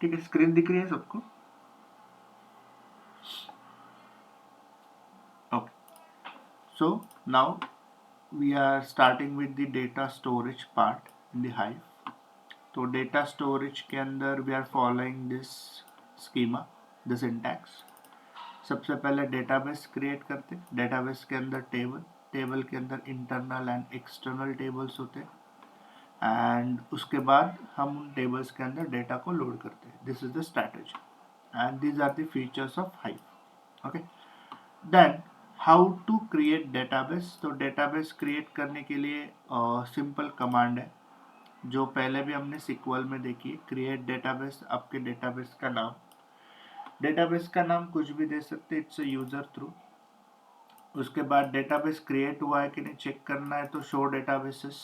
ठीक है, स्क्रीन दिख रही है सबको? Okay, so now we are starting with the data storage part in the Hive. तो डेटा स्टोरेज के अंदर we are following this schema, the syntax. सबसे पहले डेटाबेस क्रिएट करते, डेटाबेस के अंदर टेबल, टेबल के अंदर इंटरनल एंड एक्सटर्नल टेबल्स होते हैं, एंड उसके बाद हम उन टेबल्स के अंदर डेटा को लोड करते हैं। This is the strategy and these are the features of Hive. Okay, then how to create database. तो डेटाबेस क्रिएट करने के लिए सिंपल कमांड है जो पहले भी हमने सिक्वल में देखी है। क्रिएट डेटाबेस, आपके डेटाबेस का नाम, डेटाबेस का नाम कुछ भी दे सकते, इट्स यूजर थ्रू। उसके बाद डेटाबेस क्रिएट हुआ है कि नहीं चेक करना है तो शो डेटाबेसेस।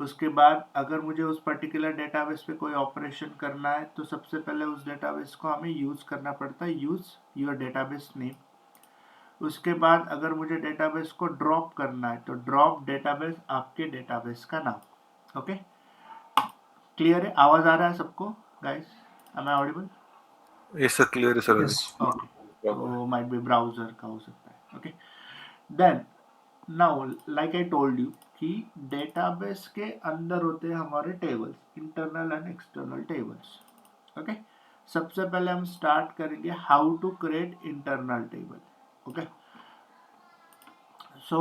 उसके बाद अगर मुझे उस पर्टिकुलर डेटाबेस पे कोई ऑपरेशन करना है तो सबसे पहले उस डेटाबेस को हमें यूज करना पड़ता है, यूज योर डेटाबेस नेम। उसके बाद अगर मुझे डेटाबेस को ड्रॉप करना है तो ड्रॉप डेटाबेस, आपके डेटाबेस का नाम। ओके, क्लियर है? आवाज आ रहा है सबको guys? Am I audible? Yes sir, clear है sir अभी। Yes. ओके, तो माइट बी ब्राउजर का हो सकता है। Okay, then now like I told you कि डेटाबेस के अंदर होते हैं हमारे tables, internal and external tables. Okay, सबसे पहले हम स्टार्ट करेंगे how to create internal table. Okay, so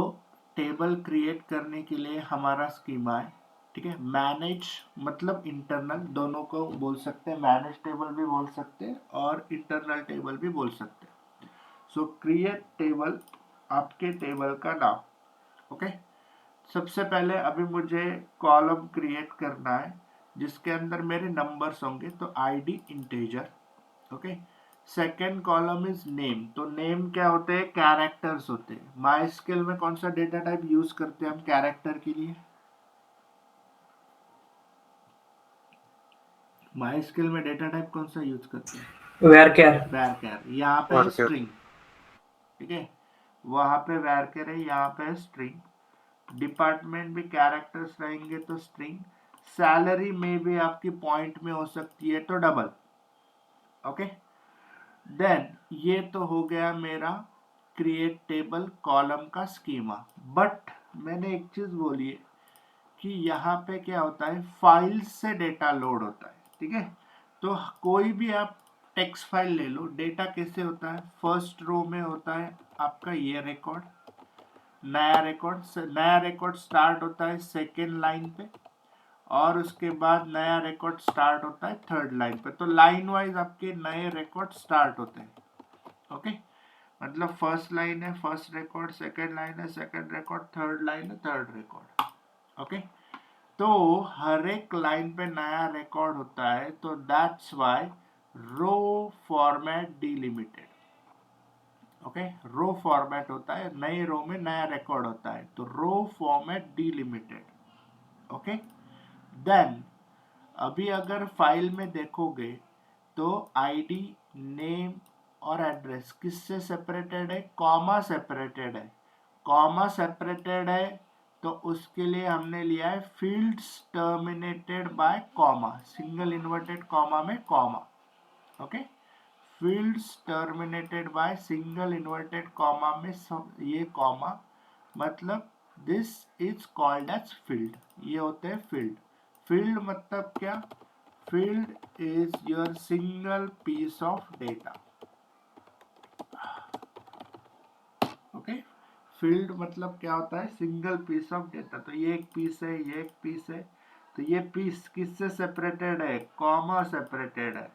table create करने के लिए हमारा स्कीमा है, ठीक है। मैनेज मतलब इंटरनल, दोनों को बोल सकते हैं, मैनेज टेबल भी बोल सकते हैं और इंटरनल टेबल भी बोल सकते हैं। सो क्रिएट टेबल, आपके टेबल का नाम। ओके, सबसे पहले अभी मुझे कॉलम क्रिएट करना है जिसके अंदर मेरे नंबर्स होंगे, तो ID integer. Okay, second column is name, तो नेम क्या होते हैं? कैरेक्टर्स होते हैं। माई स्किल में कौन सा डेटा टाइप यूज करते हैं हम कैरेक्टर के लिए? माई स्किल में डेटा टाइप कौन सा यूज करते हैं? Varchar. वैरचर। यहाँ पे है स्ट्रिंग, ठीक है, वहां पे वैरचर है, यहाँ पे है स्ट्रिंग। डिपार्टमेंट भी कैरेक्टर्स रहेंगे तो स्ट्रिंग। सैलरी में भी आपकी पॉइंट में हो सकती है तो डबल। ओके, देन ये तो हो गया मेरा क्रिएट टेबल कॉलम का स्कीमा। बट मैंने एक चीज बोली है कि यहाँ पे क्या होता है, फाइल्स से डेटा लोड होता है, ठीक है। तो कोई भी आप टेक्स्ट फाइल ले लो, डेटा कैसे होता है? फर्स्ट रो में होता है आपका ये रिकॉर्ड, नया रिकॉर्ड स्टार्ट होता है सेकेंड लाइन पे, और उसके बाद नया रिकॉर्ड स्टार्ट होता है थर्ड लाइन पे। तो लाइन वाइज आपके नए रिकॉर्ड स्टार्ट होते हैं। ओके, मतलब फर्स्ट लाइन है फर्स्ट रिकॉर्ड, सेकंड लाइन है सेकंड रिकॉर्ड, थर्ड लाइन है थर्ड रिकॉर्ड। ओके, तो हर एक लाइन पे नया रिकॉर्ड होता है, तो that's why row format delimited. Okay, row format होता है, नए रो में नया रिकॉर्ड होता है, तो row format delimited. Okay, then अभी अगर फाइल में देखोगे तो आईडी, नेम और एड्रेस किससे सेपरेटेड है? कॉमा सेपरेटेड है। कॉमा सेपरेटेड है तो उसके लिए हमने लिया है fields terminated by comma, single inverted comma में comma. Okay, fields terminated by single inverted comma में ये कॉमा, मतलब this is called as field. ये होते हैं फील्ड। फील्ड मतलब क्या? Field is your single piece of data. Okay, field मतलब क्या होता है? Single piece of data. तो ये एक पीस है, ये एक पीस है, तो ये पीस किससे सेपरेटेड है? कॉमा सेपरेटेड है।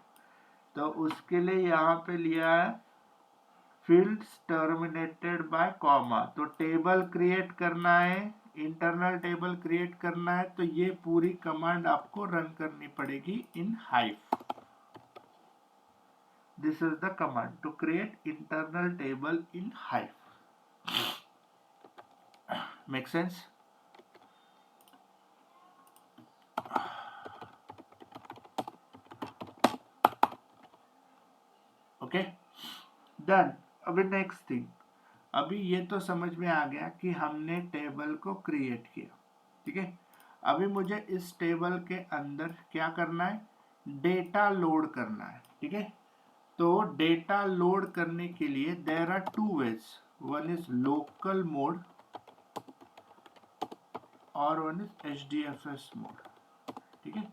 तो उसके लिए यहाँ पे लिया है फील्ड्स टर्मिनेटेड बाय कॉमा। तो टेबल क्रिएट करना है, इंटरनल टेबल क्रिएट करना है, तो ये पूरी कमांड आपको रन करनी पड़ेगी इन hive. This is the command to create internal table in Hive. Make sense? Okay, done. अभी नेक्स्ट थिंग, अभी ये तो समझ में आ गया कि हमने टेबल को क्रिएट किया, ठीक है। अभी मुझे इस टेबल के अंदर क्या करना है? डेटा लोड करना है, ठीक है। तो डेटा लोड करने के लिए there are two ways, one is local mode और वन इज एचडीएफएस मोड, ठीक है।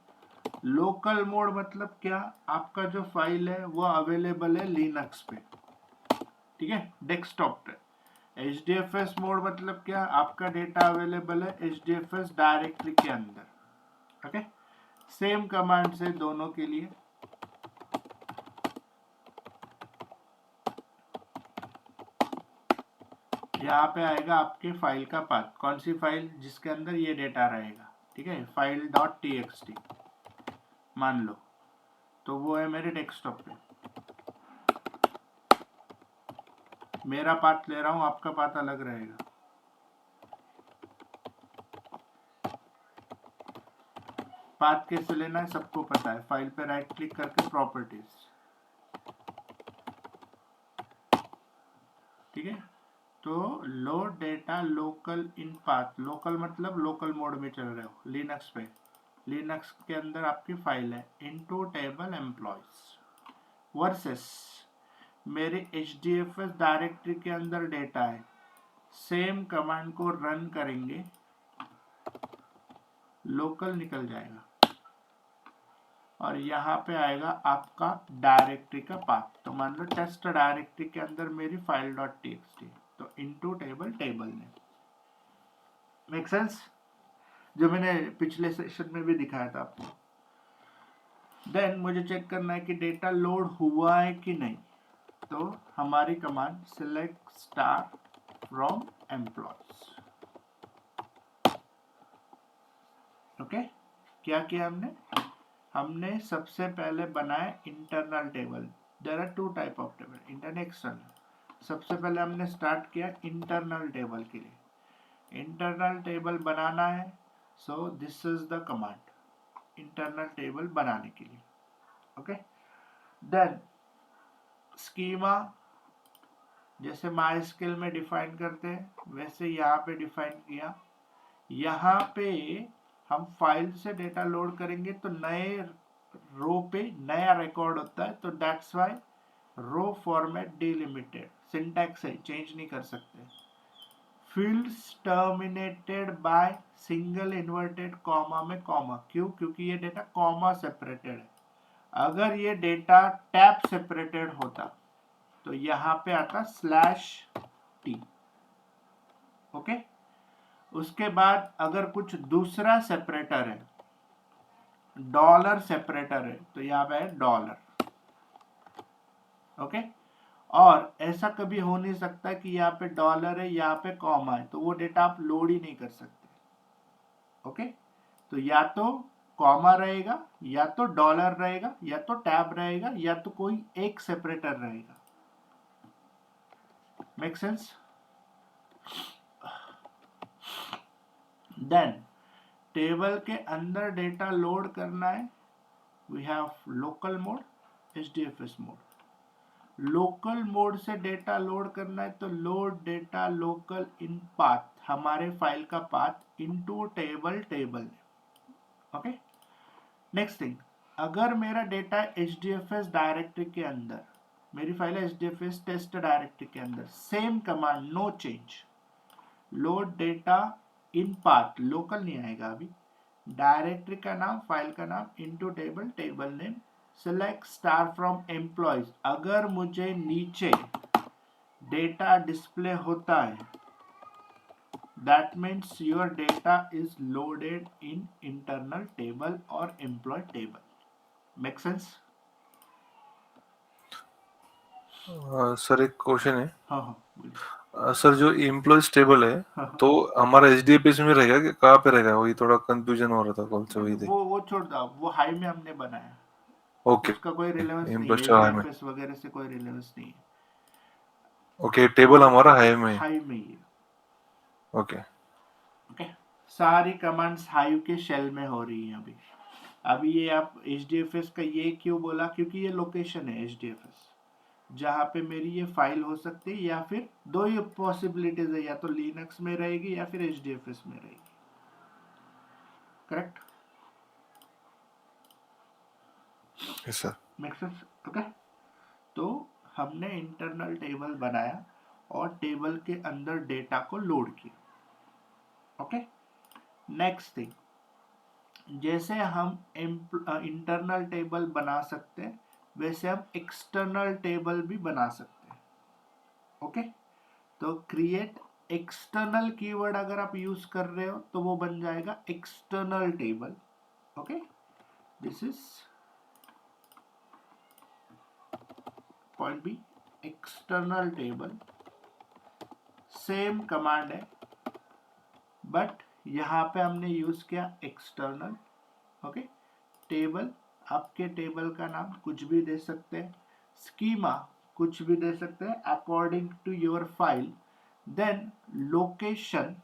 लोकल मोड मतलब क्या, आपका जो फाइल है वो अवेलेबल है लिनक्स पे, ठीक है, डेस्कटॉप पे। एचडीएफएस मोड मतलब क्या, आपका डेटा अवेलेबल है एचडीएफएस डायरेक्टरी के अंदर, ओके। सेम कमांड से दोनों के लिए। यहाँ पे आएगा आपके फाइल का पाथ, कौन सी फाइल, जिसके अंदर ये डेटा रहेगा, ठीक है, फाइल डॉट टीएक्सटी मान लो, तो वो है मेरे डेस्कटॉप पे। मेरा पाथ ले रहा हूँ, आपका पाथ अलग रहेगा। पाथ कैसे लेना है सबको पता है, फाइल पे राइट क्लिक करके प्रॉपर्टीज, ठीक है। तो load data local in path, local मतलब लोकल मोड में चल रहे हो लिनक्स पे, लिनक्स के अंदर आपकी फाइल है, इनटू टेबल एम्प्लॉयज वर्सेस मेरे एचडीएफएस डायरेक्टरी के अंदर डेटा है। सेम कमांड को रन करेंगे, लोकल निकल जाएगा और यहाँ पे आएगा आपका डायरेक्टरी का पाथ। तो मान लो टेस्ट डायरेक्टरी के अंदर मेरी फाइल डॉट टीएक्सटी, तो into table table name. Make sense, जो मैंने पिछले सेशन में भी दिखाया था आपको। देन मुझे चेक करना है कि डेटा लोड हुआ है कि नहीं, तो हमारी command select star from employees, okay. क्या किया हमने सबसे पहले बनाया internal table. There are two type of table, internal external. सबसे पहले हमने स्टार्ट किया इंटरनल टेबल के लिए, इंटरनल टेबल बनाना है, सो this is the command internal table बनाने के लिए, ओके। देन स्कीमा जैसे माइस्क्ल में डिफाइन करते हैं वैसे यहाँ पे डिफाइन किया। यहाँ पे हम फाइल से डेटा लोड करेंगे तो नए रो पे नया रिकॉर्ड होता है, तो that's why row format delimited, syntax है, चेंज नहीं कर सकते। Fields terminated by single inverted comma में कॉमा, क्यों, क्योंकि ये डेटा कॉमा सेपरेटेड है। अगर ये डेटा टैब सेपरेटेड होता तो यहाँ पे आता /t, ओके। उसके बाद अगर कुछ दूसरा सेपरेटर है, डॉलर सेपरेटर है, तो यहाँ पे है डॉलर, ओके। और ऐसा कभी हो नहीं सकता कि यहाँ पे डॉलर है यहाँ पे कॉमा है, तो वो डेटा आप लोड ही नहीं कर सकते, ओके। तो या तो कॉमा रहेगा, या तो डॉलर रहेगा, या तो टैब रहेगा, या तो कोई एक सेपरेटर रहेगा। Make sense. देन टेबल के अंदर डेटा लोड करना है, we have local mode, HDFS mode. Local mode से डेटा लोड करना है तो load data local in path, हमारे फाइल का path, into table table, okay. Next thing, अगर मेरा डेटा एचडीएफएस डायरेक्टरी के अंदर, मेरी फाइल है एचडीएफएस टेस्ट डायरेक्टरी के अंदर, same command no change, load data in path, local नहीं आएगा अभी, डायरेक्टरी का नाम, फाइल का नाम, into table table name, select star from employees. अगर मुझे नीचे डेटा डिस्प्ले होता है, that means your data is loaded in internal table और employee table. Make sense. Sir एक क्वेश्चन है। हाँ हाँ बोलिए। सर जो एम्प्लॉयज टेबल है हाँ तो हमारा एचडीएफएस में रहेगा कि कहाँ पे रहेगा, वही थोड़ा कंफ्यूजन हो रहा था कल से, हाँ, वही थे। वो छोड़ दो, वो हाई में हमने बनाया, ओके, उसका कोई रिलेवेंस नहीं है, एम्प्लॉयज हाई में। एचडीएफएस वगैरह से कोई रिलेवेंस नहीं है, ओके, टेबल हमारा हाई में है। हाई में ही है, ओके। ओके। सारी कमांड्स हाइव के शेल में हो रही हैं अभी। अभी ये आप एचडीएफएस का ये क्यों बोला, क्योंकि ये लोकेशन है एचडीएफएस जहाँ पे मेरी ये फाइल हो सकती है, या फिर दो ही पॉसिबिलिटीज है, या तो लिनक्स में रहेगी या फिर एचडीएफएस में रहेगी, correct. Yes sir. Make sense? Okay, तो हमने इंटरनल टेबल बनाया और टेबल के अंदर डेटा को लोड किया। ओके, नेक्स्ट थिंग, जैसे हम इंटरनल टेबल बना सकते हैं वैसे हम एक्सटर्नल टेबल भी बना सकते हैं। ओके, तो क्रिएट एक्सटर्नल कीवर्ड अगर आप यूज कर रहे हो तो वो बन जाएगा external table. Okay, this is point B, external table. Same command है बट यहाँ पे हमने यूज किया एक्सटर्नल। ओके, टेबल, आपके टेबल का नाम कुछ भी दे सकते हैं, स्कीमा कुछ भी दे सकते हैं according to your file. Then location,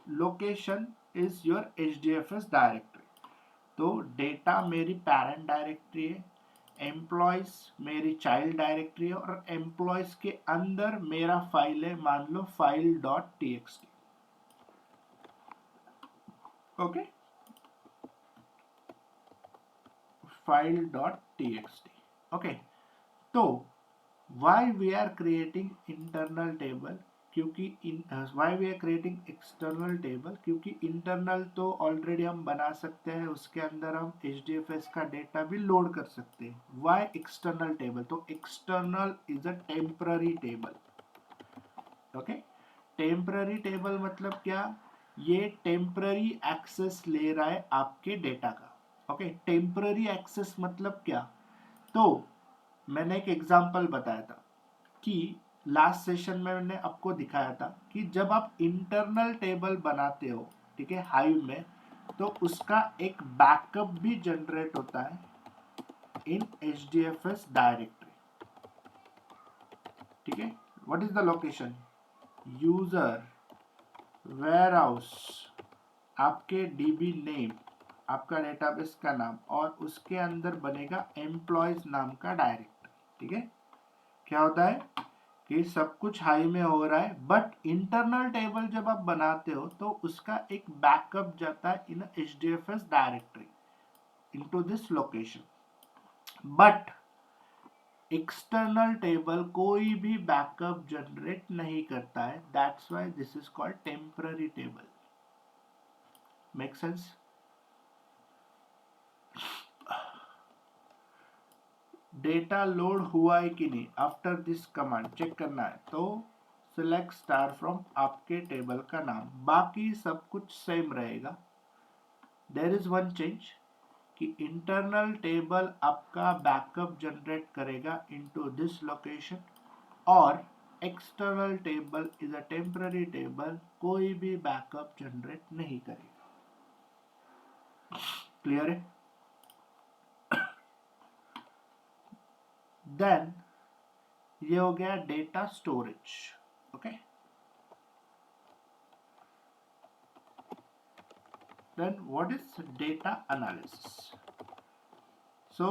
location is your HDFS directory. तो डेटा मेरी पैरेंट डायरेक्टरी है, एम्प्लॉयज मेरी चाइल्ड डायरेक्टरी है और एम्प्लॉयज के अंदर मेरा फाइल है, मान लो file.txt। Okay, file.txt। ओके, तो why we are creating internal table, क्योंकि why we are creating external table, क्योंकि internal तो ऑलरेडी हम बना सकते हैं, उसके अंदर हम HDFS का डेटा भी लोड कर सकते हैं। why external table? तो external is a temporary table। Okay, temporary table मतलब क्या? ये टेम्पररी एक्सेस ले रहा है आपके डेटा का। ओके, टेम्पररी एक्सेस मतलब क्या? तो मैंने एक एग्जांपल बताया था कि लास्ट सेशन में मैंने आपको दिखाया था कि जब आप इंटरनल टेबल बनाते हो, ठीक है, हाइव में, तो उसका एक बैकअप भी जनरेट होता है इन HDFS डायरेक्टरी। ठीक है, what is the location? User, warehouse, आपके DB नेम, आपका डेटाबेस का नाम, और उसके अंदर बनेगा एम्प्लॉयज नाम का डायरेक्टरी। ठीक है, क्या होता है कि सब कुछ हाई में हो रहा है बट इंटरनल टेबल जब आप बनाते हो तो उसका एक बैकअप जाता है इन HDFS directory into this location. But external table कोई भी बैकअप जनरेट नहीं करता है, that's why this is called temporary table. Make sense? Data load हुआ है कि नहीं, आफ्टर दिस कमांड चेक करना है तो सिलेक्ट स्टार फ्रॉम आपके टेबल का नाम, बाकी सब कुछ सेम रहेगा। देयर इज वन चेंज कि इंटरनल टेबल आपका बैकअप जनरेट करेगा इनटू दिस लोकेशन और external table is a temporary table, कोई भी बैकअप जनरेट नहीं करेगा। क्लियर है? देन ये हो गया data storage. Okay, then what is data analysis? So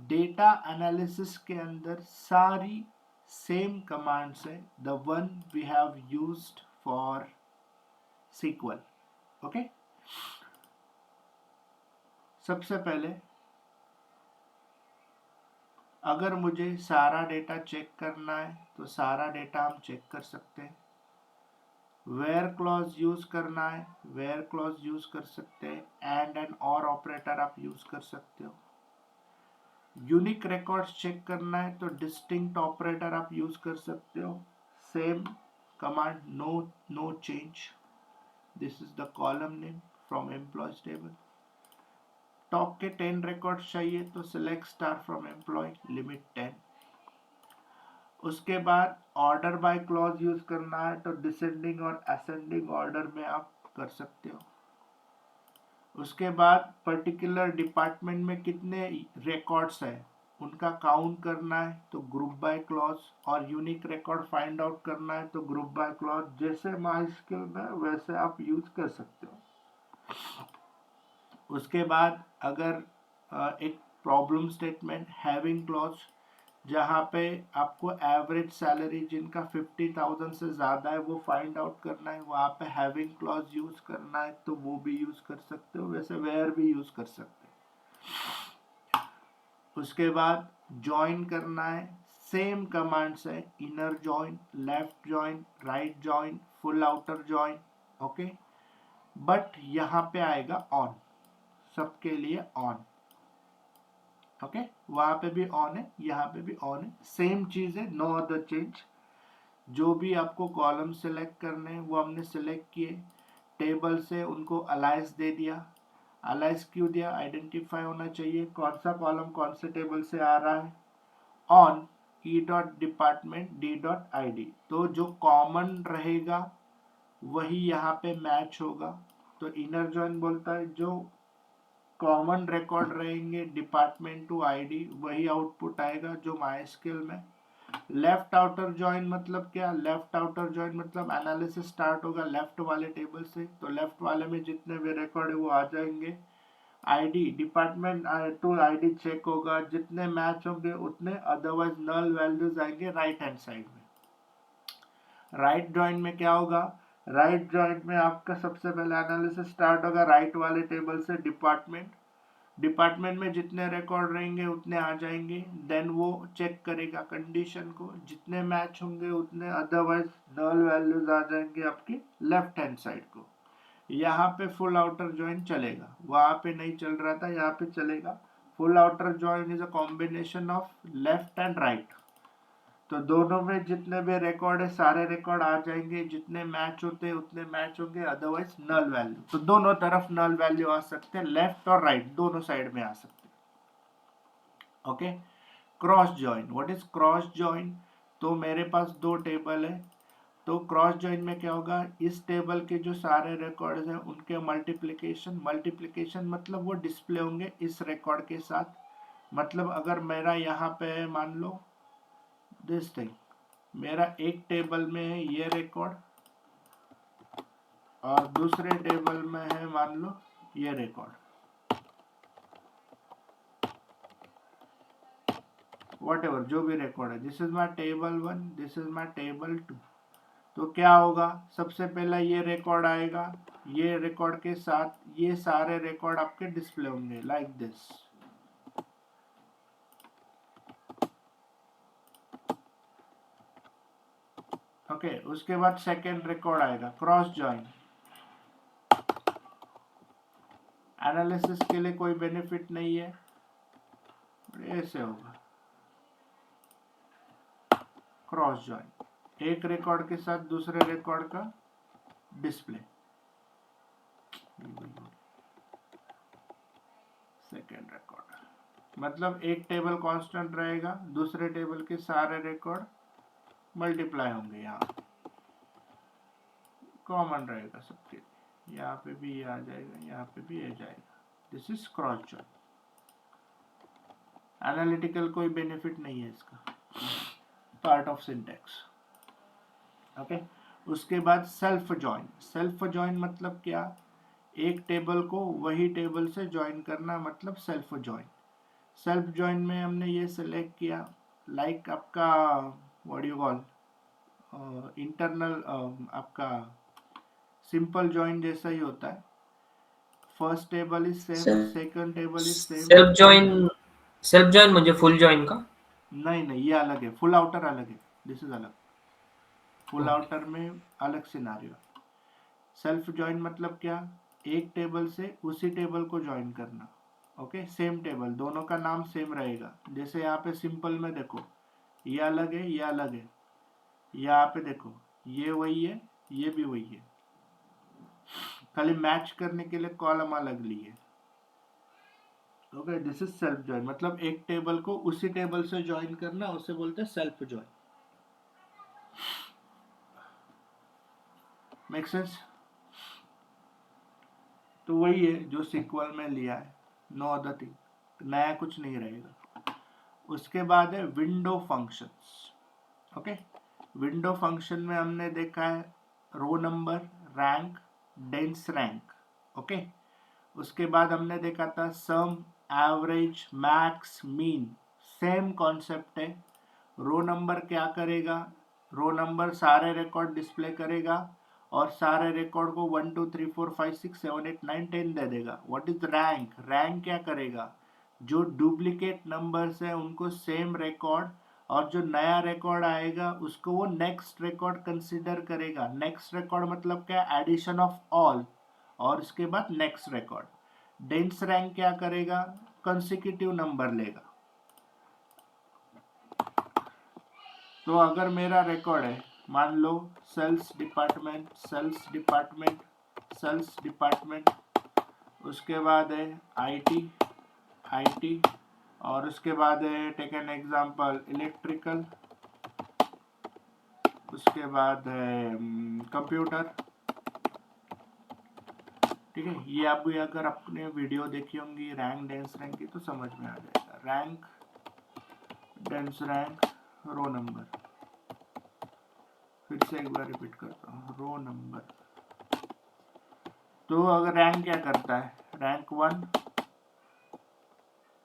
data analysis के अंदर सारी same commands है, the one we have used for SQL। okay, सबसे पहले अगर मुझे सारा डेटा चेक करना है तो सारा डेटा हम चेक कर सकते हैं। वेयर क्लॉज यूज करना है, वेयर क्लॉज यूज कर सकते हैं। एंड और ऑपरेटर आप यूज कर सकते हो। यूनिक रिकॉर्ड्स चेक करना है तो डिस्टिंक्ट ऑपरेटर आप यूज कर सकते हो। Same command, no change. This is the column name from employees table. Top के 10 रिकॉर्ड्स चाहिए तो select star from employee, limit 10। उसके बाद ऑर्डर बाय क्लॉज यूज करना है तो डिसेंडिंग और असेंडिंग ऑर्डर में आप कर सकते हो। उसके बाद पर्टिकुलर डिपार्टमेंट में कितने रिकॉर्ड्स है उनका काउंट करना है तो ग्रुप बाय क्लॉज, और यूनिक रिकॉर्ड फाइंड आउट करना है तो ग्रुप बाय क्लॉज। जैसे माइस्क्यूएल में वैसे आप यूज कर सकते हो। उसके बाद अगर एक प्रॉब्लम स्टेटमेंट हैविंग क्लॉज, जहाँ पे आपको एवरेज सैलरी जिनका 50,000 से ज़्यादा है वो फाइंड आउट करना है, वहाँ पे हैविंग क्लॉज यूज करना है तो वो भी यूज कर सकते हो। वैसे वेयर भी यूज कर सकते हो। उसके बाद ज्वाइन करना है, सेम कमांड्स है, inner join, left join, right join, full outer join, okay. But यहाँ पे आएगा ऑन, सबके लिए ऑन, ओके। वहां पे भी ऑन है, यहाँ पे भी ऑन है, सेम चीज है, नो अदर चेंज। जो भी आपको कॉलम सेलेक्ट करने हैं वो हमने सेलेक्ट किए, टेबल से उनको अलाइस दे दिया। अलाइस क्यों दिया? आइडेंटिफाई होना चाहिए कौन सा कॉलम कौन से टेबल से आ रहा है। On E dot department D dot I D, तो जो कॉमन रहेगा वही यहाँ पे मैच होगा। तो इनर जॉइन बोलता है जो कॉमन रिकॉर्ड रहेंगे डिपार्टमेंट टू आईडी वही आउटपुट आएगा जो माइस्क्ल में। लेफ्ट आउटर जॉइन मतलब क्या? लेफ्ट आउटर जॉइन मतलब एनालिसिस स्टार्ट होगा लेफ्ट वाले टेबल से, तो लेफ्ट वाले में जितने भी रिकॉर्ड है वो आ जाएंगे। ID department to ID check होगा, जितने मैच होंगे उतने, अदरवाइज नल वैल्यूज आएंगे राइट हैंड साइड में। राइट जॉइन में क्या होगा? राइट जॉइन में आपका सबसे पहले एनालिसिस स्टार्ट होगा राइट वाले टेबल से, डिपार्टमेंट में जितने रिकॉर्ड रहेंगे उतने आ जाएंगे। देन वो चेक करेगा कंडीशन को, जितने मैच होंगे उतने, अदरवाइज नल वैल्यूज आ जाएंगे आपकी लेफ्ट हैंड साइड को। यहाँ पे फुल आउटर जॉइन चलेगा, वहां पे नहीं चल रहा था, यहाँ पे चलेगा। Full outer join is a combination of left and right, तो दोनों में जितने भी रिकॉर्ड है सारे रिकॉर्ड आ जाएंगे, जितने मैच होते हैं उतने मैच होंगे, अदरवाइज नल वैल्यू। तो दोनों तरफ नल वैल्यू आ सकते हैं, लेफ्ट और राइट दोनों साइड में आ सकते हैं, okay. Cross join, what is cross join? तो मेरे पास दो टेबल है, तो क्रॉस जॉइन में क्या होगा? इस टेबल के जो सारे रिकॉर्ड्स हैं उनके मल्टीप्लिकेशन मतलब वो डिस्प्ले होंगे इस रिकॉर्ड के साथ। मतलब अगर मेरा यहाँ पे है, मान लो दिस थिंग, मेरा एक टेबल में है ये रिकॉर्ड और दूसरे टेबल में है मान लो ये रिकॉर्ड, वॉट एवर जो भी रिकॉर्ड है, this is my table 1, this is my table 2। तो क्या होगा? सबसे पहला ये रिकॉर्ड आएगा, ये रिकॉर्ड के साथ ये सारे रिकॉर्ड आपके डिस्प्ले होंगे लाइक दिस, ओके। उसके बाद सेकेंड रिकॉर्ड आएगा, क्रॉस जॉइन। एनालिसिस के लिए कोई बेनिफिट नहीं है, ऐसे होगा क्रॉस जॉइन, एक रिकॉर्ड के साथ दूसरे रिकॉर्ड का डिस्प्ले। सेकेंड रिकॉर्ड मतलब एक टेबल कांस्टेंट रहेगा, दूसरे टेबल के सारे रिकॉर्ड मल्टीप्लाई होंगे, यहाँ कॉमन रहेगा सबके, यहाँ पे भी ये आ जाएगा, यहाँ पे भी ये जाएगा। This is cross join. Analytical कोई बेनिफिट नहीं है इसका, पार्ट ऑफ सिंटैक्स, ओके। उसके बाद सेल्फ जॉइन। सेल्फ जॉइन मतलब क्या? एक टेबल को वही टेबल से ज्वाइन करना, मतलब सेल्फ जॉइन। सेल्फ जॉइन में हमने ये सेलेक्ट किया, लाइक आपका व्हाट यू कॉल इंटरनल, आपका सिंपल जॉइन जैसा ही होता है। First table is same, second table is same. Self join म्हणजे फुल जॉइन का? नहीं ये अलग है, फुल आउटर अलग है, दिस इज अलग। फुल आउटर में अलग सिनारियो। सेल्फ जॉइन मतलब क्या? एक टेबल से उसी टेबल को ज्वाइन करना, ओके। सेम टेबल, दोनों का नाम सेम रहेगा। जैसे यहाँ पे सिंपल में देखो ये अलग है, ये अलग है, यहाँ पे देखो ये वही है, ये भी वही है, खाली मैच करने के लिए कॉलम अलग लिए, okay. This is self join, मतलब एक टेबल को उसी टेबल से ज्वाइन करना, उसे बोलते हैं सेल्फ जॉइन। Make sense? तो वही है जो सीक्वल में लिया है, नो अदर थिंग, नया कुछ नहीं रहेगा। उसके बाद है window functions, okay. Window function में हमने देखा है row number, rank, dense rank, okay. उसके बाद हमने देखा था sum, average, max, mean, same concept है। रो नंबर क्या करेगा? रो नंबर सारे रिकॉर्ड डिस्प्ले करेगा और सारे रिकॉर्ड को 1 2 3 4 5 6 7 8 9 10 दे देगा। What is rank? रैंक क्या करेगा? जो डुप्लीकेट नंबर्स है उनको सेम रिकॉर्ड, और जो नया रिकॉर्ड आएगा उसको वो नेक्स्ट रिकॉर्ड कंसिडर करेगा। नेक्स्ट रिकॉर्ड मतलब क्या, एडिशन ऑफ ऑल, और उसके बाद नेक्स्ट रिकॉर्ड। डेंस रैंक क्या करेगा, कंसेक्यूटिव नंबर लेगा। तो अगर मेरा रिकॉर्ड है, मान लो sales department, sales department, sales department, उसके बाद है आईटी, आईटी, और उसके बाद है टेक एन एग्जांपल इलेक्ट्रिकल, उसके बाद है कंप्यूटर। ठीक है, ये आप भी अगर अपने वीडियो देखी होंगी रैंक डेंस रैंक की तो समझ में आ जाएगा। Rank dense rank row number, फिर से एक बार रिपीट करता हूँ, रो नंबर। तो अगर रैंक क्या करता है, रैंक 1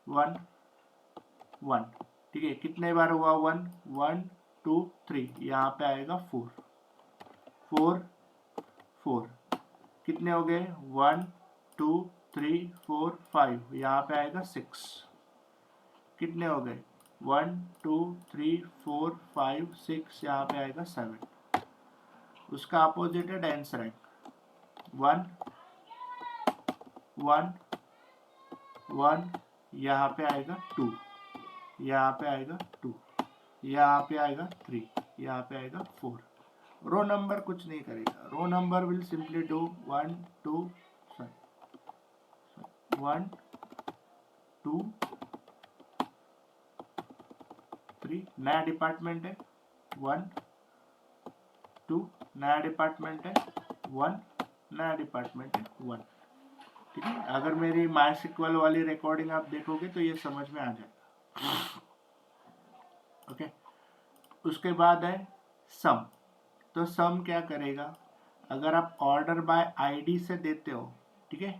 1 1, ठीक है, कितने बार हुआ 1 1 2 3, यहाँ पे आएगा 4 4 4, कितने हो गए 1 2 3 4 5, यहाँ पे आएगा 6, कितने हो गए 1 2 3 4 5 6, यहाँ पे आएगा 7। उसका अपोजिट है डेंस रैंक, 1 1 1, यहाँ पे आएगा 2, यहाँ पे आएगा 2, यहाँ पे आएगा 3, यहाँ पे आएगा 4। रो नंबर कुछ नहीं करेगा, row number will simply do 1 2 1 2 3, नया डिपार्टमेंट है 1 2, नया डिपार्टमेंट है 1, नया डिपार्टमेंट है 1। ठीक है, अगर मेरी MySQL वाली रिकॉर्डिंग आप देखोगे तो ये समझ में आ जाएगा। ओके, उसके बाद है सम। तो सम क्या करेगा, अगर आप ऑर्डर बाय आईडी से देते हो, ठीक है,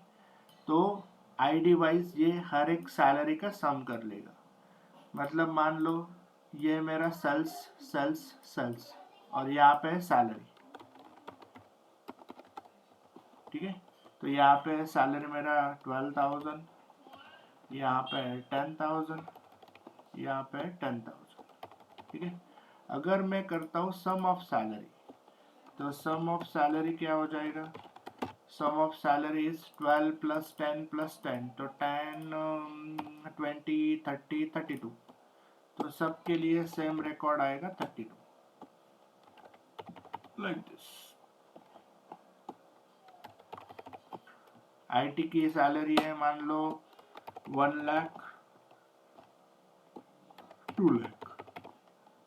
तो आईडी वाइज ये हर एक सैलरी का सम कर लेगा। मतलब मान लो ये मेरा सेल्स सेल्स सेल्स, और यहाँ पे है सैलरी, ठीक है, तो यहाँ पे है सैलरी मेरा 12,000, यहाँ पे है 10,000, यहाँ पे है 10,000। ठीक है, अगर मैं करता हूँ सम ऑफ सैलरी, तो सम ऑफ सैलरी क्या हो जाएगा, sum of salary is 12 plus 10 plus 10, तो 10 20 30 32, तो सबके लिए सेम रिकॉर्ड आएगा 32, लाइक दिस। आईटी की सैलरी है मान लो 1 लाख 2 लाख,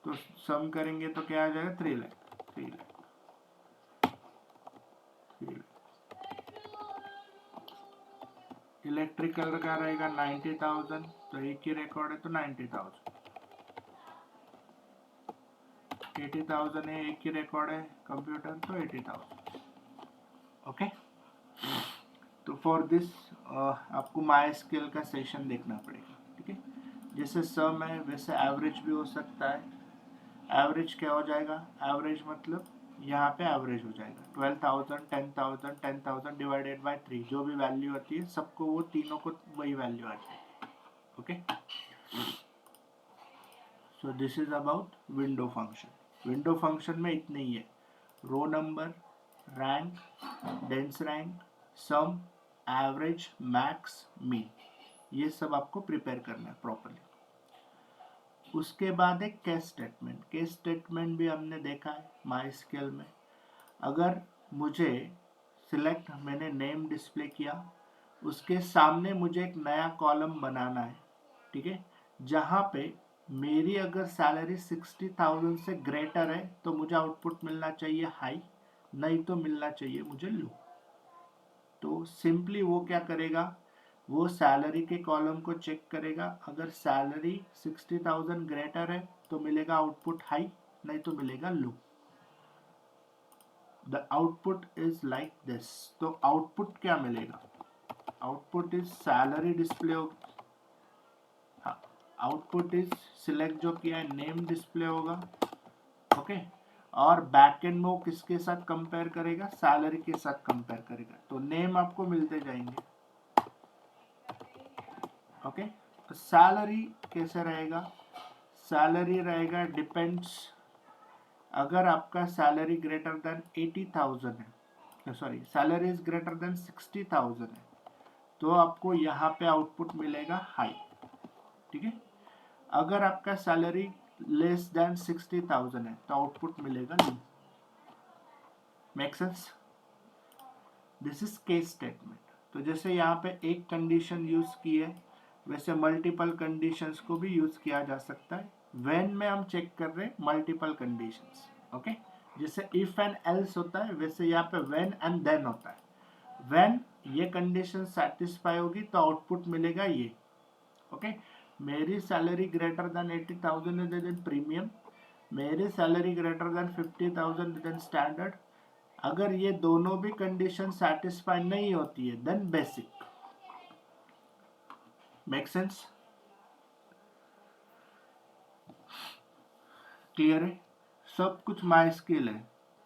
तो सम करेंगे तो क्या आ जाएगा 3 लाख 3 लाख 3 लाख। इलेक्ट्रिकल का रहेगा 90,000, तो एक ही रिकॉर्ड है तो 90,000, 80,000 है, एक ही रिकॉर्ड है कंप्यूटर तो 80,000। ओके, तो फॉर दिस आपको MySQL का सेशन देखना पड़ेगा। ठीक है, जैसे सम है वैसे एवरेज भी हो सकता है। एवरेज क्या हो जाएगा, एवरेज मतलब यहाँ पे एवरेज हो जाएगा 12,000 10,000 10,000 डिवाइडेड बाय 3, जो भी वैल्यू आती है सबको वो तीनों को वही वैल्यू आ जाएगी। Okay, so this is about window function. Window function में इतने ही है, row number, rank, dense rank, sum, average, max, mean, ये सब आपको प्रिपेयर करना है प्रॉपरली। उसके बाद एक केस स्टेटमेंट। केस स्टेटमेंट भी हमने देखा है MySQL में। अगर मुझे सिलेक्ट, मैंने नेम डिस्प्ले किया, उसके सामने मुझे एक नया कॉलम बनाना है, ठीक है, जहाँ पे मेरी अगर सैलरी 60,000 से ग्रेटर है तो मुझे आउटपुट मिलना चाहिए हाई, नहीं तो मिलना चाहिए मुझे लो। तो सिंपली वो क्या करेगा, वो सैलरी के कॉलम को चेक करेगा, अगर सैलरी 60,000 ग्रेटर है तो मिलेगा आउटपुट हाई, नहीं तो मिलेगा low. The output is like this. तो आउटपुट क्या मिलेगा, आउटपुट इज सैलरी डिस्प्ले होगा, हाँ, आउटपुट इज सिलेक्ट जो किया है नेम डिस्प्ले होगा। ओके, और बैकएंड में वो किसके साथ कंपेयर करेगा, सैलरी के साथ कंपेयर करेगा, तो नेम आपको मिलते जाएंगे। ओके, सैलरी कैसे रहेगा? सैलरी रहेगा डिपेंड्स, अगर आपका सैलरी ग्रेटर देन 80,000 है, sorry salary is greater than 60,000 है, तो आपको यहाँ पे आउटपुट मिलेगा हाई, ठीक है। अगर आपका सैलरी लेस देन 60,000 है तो आउटपुट मिलेगा low. Make sense? This is case statement. तो जैसे यहाँ पे एक कंडीशन यूज की है, वैसे मल्टीपल कंडीशंस को भी यूज किया जा सकता है। व्हेन में हम चेक कर रहे हैं मल्टीपल कंडीशंस, ओके। जैसे इफ एंड एल्स होता है, वैसे यहाँ पे व्हेन एंड देन होता है। व्हेन ये कंडीशन सेटिस्फाई होगी तो आउटपुट मिलेगा ये, ओके। मेरी सैलरी ग्रेटर देन 80,000 है देन प्रीमियम, मेरी salary greater than 50,000 then standard. अगर ये दोनों भी कंडीशन सेटिस्फाई नहीं होती है then basic. Make sense? Clear है? सब कुछ माई स्किल है,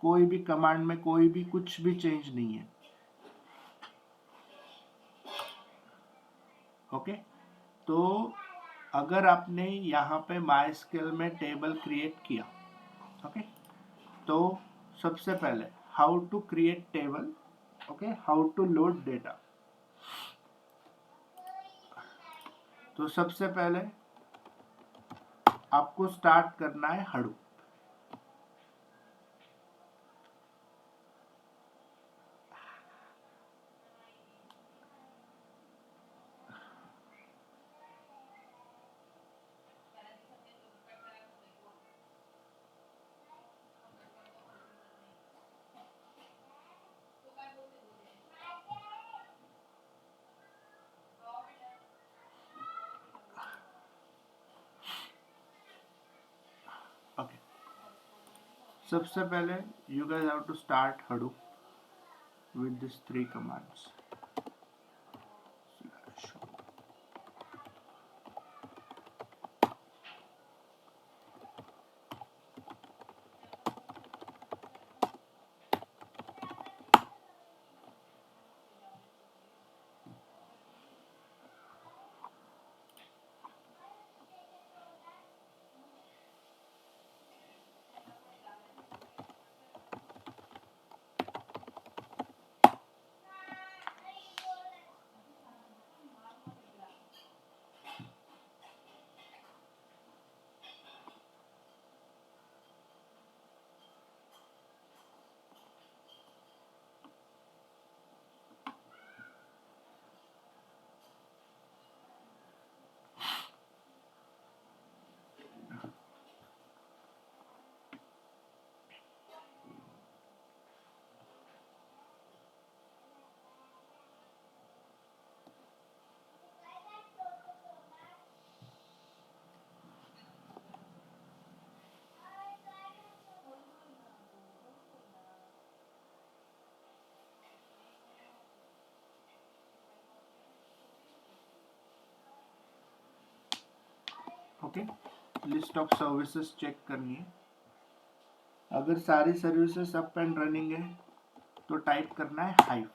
कोई भी कमांड में कोई भी कुछ भी चेंज नहीं है, ओके। तो अगर आपने यहाँ पे माई स्किल में टेबल क्रिएट किया, ओके, तो सबसे पहले how to create table, okay, how to load data. तो सबसे पहले आपको स्टार्ट करना है हडूप। ओके, सबसे पहले you guys have to start Hadoop with these 3 commands. Okay, list of services check करनी है। अगर सारी सर्विसेज अप एंड रनिंग है तो टाइप करना है हाइव।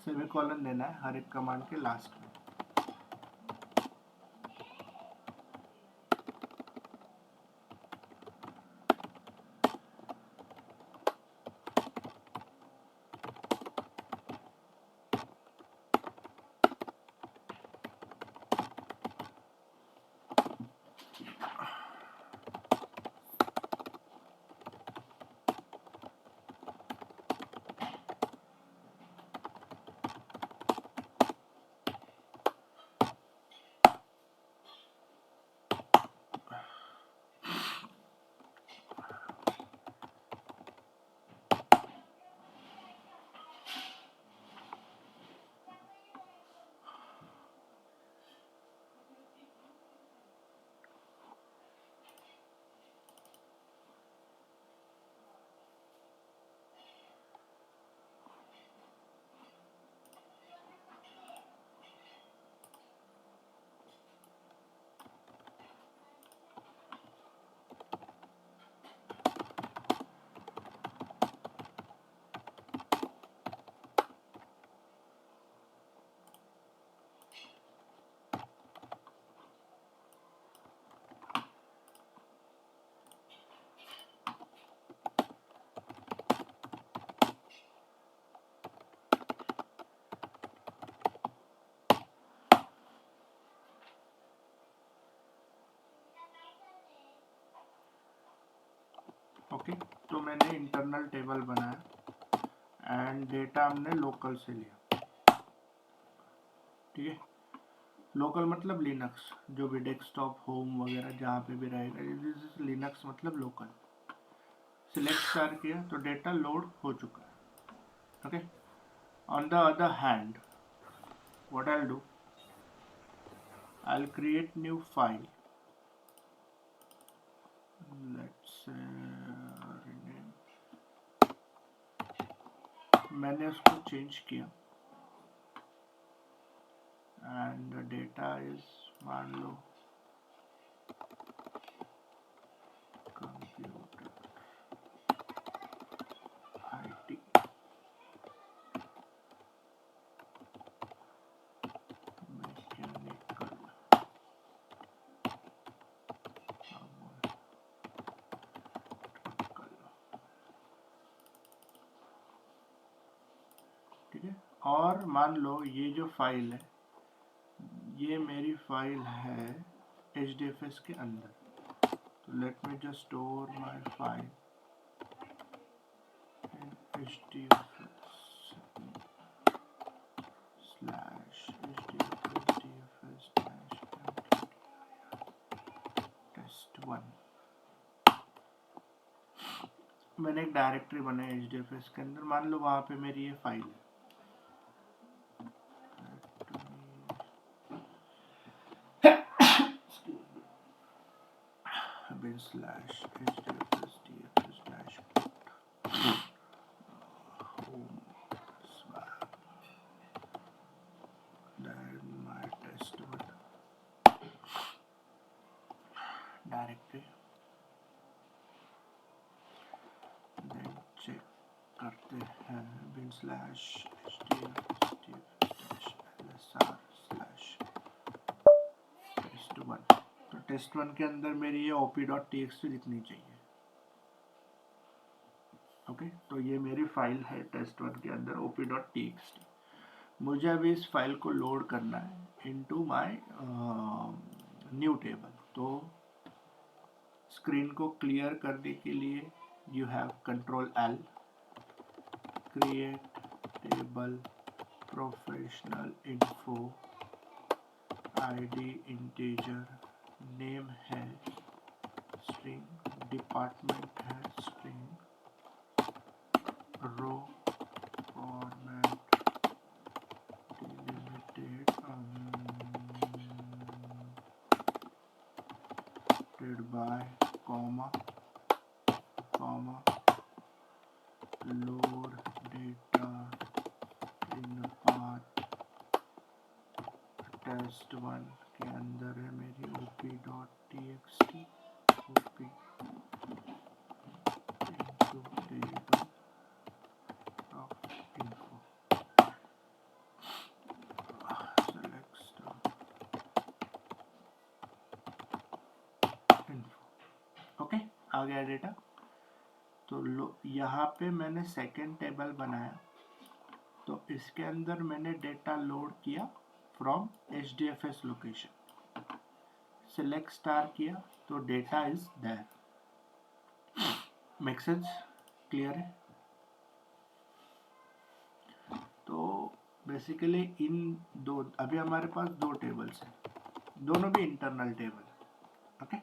सेमीकोलन देना है हर एक कमांड के लास्ट में। ओके, तो मैंने इंटरनल टेबल बनाया एंड डेटा हमने लोकल से लिया, ठीक है। लोकल मतलब लिनक्स, जो भी डेस्कटॉप होम वगैरह जहाँ पे भी रहेगा, दिस इज लिनक्स मतलब लोकल। सिलेक्ट स्टार किया तो डेटा लोड हो चुका है, okay. On the other hand what I'll do, I'll create new file, let's say rename, मैंने उसको चेंज किया एंड डेटा इज मान लो कंप्यूटर IT मैकेनिकल, ठीक है। और मान लो ये जो फाइल है, ये मेरी फाइल है HDFS के अंदर, तो let me just store my file in HDFS slash HDFS test1। मैंने एक डायरेक्टरी बनाई HDFS के अंदर, मान लो वहाँ पे मेरी ये फाइल है, bin slash HDFS DFS dashboard home swap, then my test1 directory, then check करते हैं bin slash HDFS DFS LSR slash test1। तो test1 के अंदर मेरी ये op.txt दिखनी चाहिए, ओके। तो ये मेरी फाइल है test1 के अंदर op.txt। मुझे अभी इस फाइल को लोड करना है इनटू माय न्यू टेबल। तो स्क्रीन को क्लियर करने के लिए you have Ctrl+L, create table professional info, ID integer, name है स्ट्रिंग, डिपार्टमेंट है string, row format delimited by comma load data in path test1 के अंदर है मेरी op.txt, op into table of info, select star info, okay. आ गया data. तो लो यहाँ पे मैंने सेकेंड टेबल बनाया, तो इसके अंदर मैंने डेटा लोड किया from HDFS location, select star किया तो data is there. Make sense? Clear है? तो बेसिकली इन दो, अभी हमारे पास दो टेबल्स हैं, दोनों भी इंटरनल टेबल, ओके।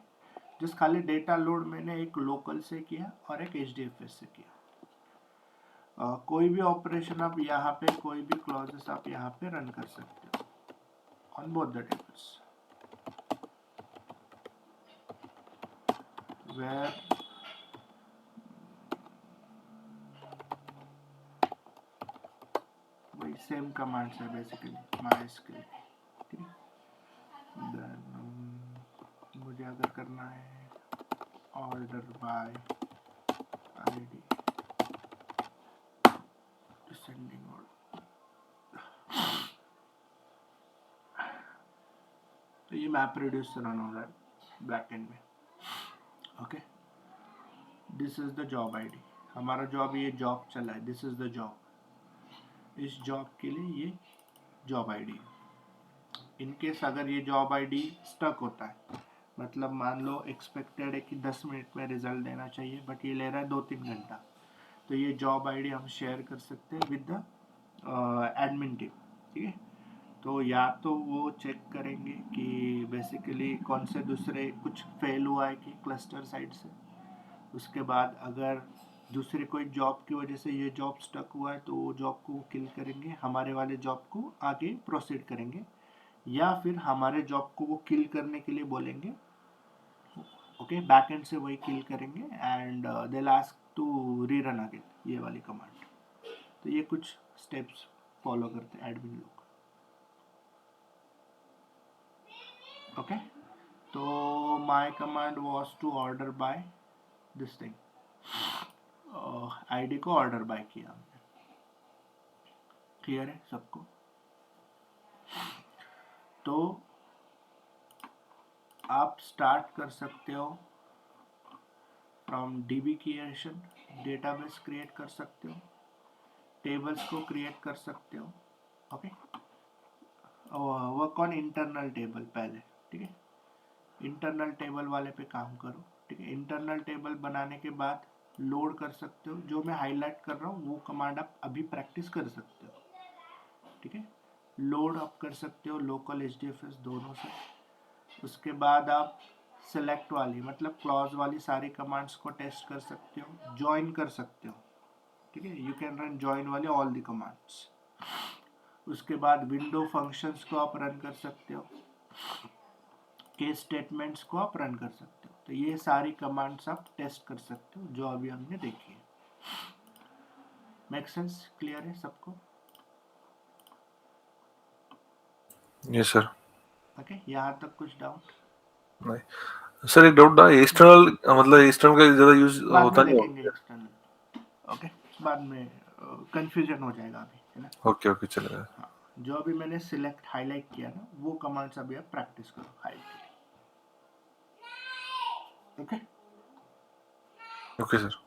जिस खाली डेटा लोड मैंने एक लोकल से किया और एक HDFS से किया। कोई भी ऑपरेशन आप यहाँ पे, कोई भी क्लॉजेस आप यहाँ पे रन कर सकते हो on both the tables, where वही सेम कमांड्स है बेसिकली MySQL, ठीक है। देन मुझे अगर करना है order by ID descending order, तो ये मैप रिड्यूस रन हो रहा है बैक एंड में, okay. This is the job ID, हमारा जॉब ये जॉब चला है, दिस इज द जॉब, इस जॉब के लिए ये जॉब ID है। इन केस अगर ये जॉब ID स्टक होता है, मतलब मान लो एक्सपेक्टेड है कि 10 मिनट में रिजल्ट देना चाहिए, बट ये ले रहा है 2-3 घंटा। तो ये जॉब आईडी हम शेयर कर सकते हैं विद द एडमिन टीम, ठीक है। तो या तो वो चेक करेंगे कि बेसिकली कौन से दूसरे कुछ फेल हुआ है कि क्लस्टर साइड से। उसके बाद अगर दूसरे कोई जॉब की वजह से ये जॉब स्टक हुआ है तो वो जॉब को किल करेंगे, हमारे वाले जॉब को आगे प्रोसीड करेंगे, या फिर हमारे जॉब को वो किल करने के लिए बोलेंगे, ओके, बैक एंड से वही किल करेंगे and they ask to rerun again ये वाली कमांड। तो ये कुछ स्टेप्स फॉलो करते हैं एडमिन लोग, ओके। तो my command was to order by this thing, ID को ऑर्डर बाय किया हमने। क्लियर है सबको? तो आप स्टार्ट कर सकते हो from dB creation, database create कर सकते हो, टेबल्स को क्रिएट कर सकते हो, okay. Work on internal table पहले, ठीक है। इंटरनल टेबल वाले पे काम करो, ठीक है। इंटरनल टेबल बनाने के बाद लोड कर सकते हो, जो मैं हाईलाइट कर रहा हूँ वो कमांड आप अभी प्रैक्टिस कर सकते हो, ठीक है। लोड आप कर सकते हो लोकल HDFS दोनों से। उसके बाद आप सेलेक्ट वाली मतलब क्लॉज वाली सारी कमांड्स को टेस्ट कर सकते हो, ज्वाइन कर सकते हो, ठीक है। यू कैन रन ज्वाइन वाले ऑल द कमांड्स। उसके बाद विंडो फंक्शंस को आप रन कर सकते हो, केस स्टेटमेंट्स को आप रन कर सकते हो। तो ये सारी कमांड्स आप टेस्ट कर सकते हो जो अभी हमने देखी है। Make sense? क्लियर है सबको? Yes sir. ओके, यहाँ तक कुछ डाउट? नहीं सर, एक डाउट था, एक्सटर्नल मतलब एक्सटर्नल का ज्यादा यूज बाद होता में नहीं देखेंगे होगा? External, okay. बाद में कंफ्यूजन हो जाएगा अभी, है ना। ओके ओके चलेगा। हाँ, जो अभी मैंने सिलेक्ट हाईलाइट किया ना वो कमांड्स अभी आप प्रैक्टिस करो हाइड के लिए, ओके। Okay sir.